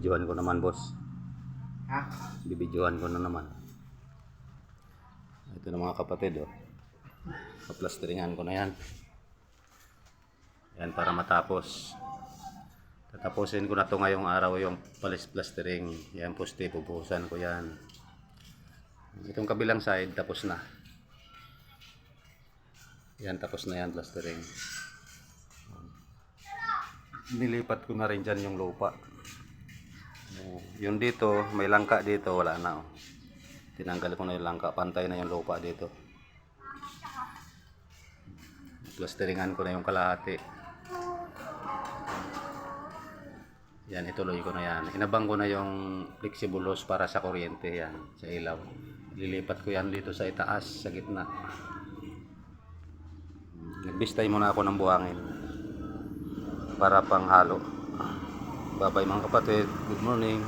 Bibidyohan ko naman, boss. Ha? Bibidyohan ko na naman. Ito na mga kapatid, oh. Paplasteringan ko na yan. Yan para matapos. Tatapusin ko na to ngayong araw yung plastering. Yan, poste, pupusan ko yan. Itong kabilang side, tapos na. Yan, tapos na yan, plastering. Nilipat ko na rin dyan yung lupa. Yung dito, may langka dito, wala na, oh. Tinanggal ko na yung langka, pantay na yung lupa dito. Plasteringan ko na yung kalahati. Yan, ituloy ko na yan. Inabang ko na yung flexible hose para sa kuryente, yan, sa ilaw. Lilipat ko yan dito sa itaas, sa gitna. Nagbistay muna ako ng buhangin para pang halo. Bye bye mga kapatid, good morning.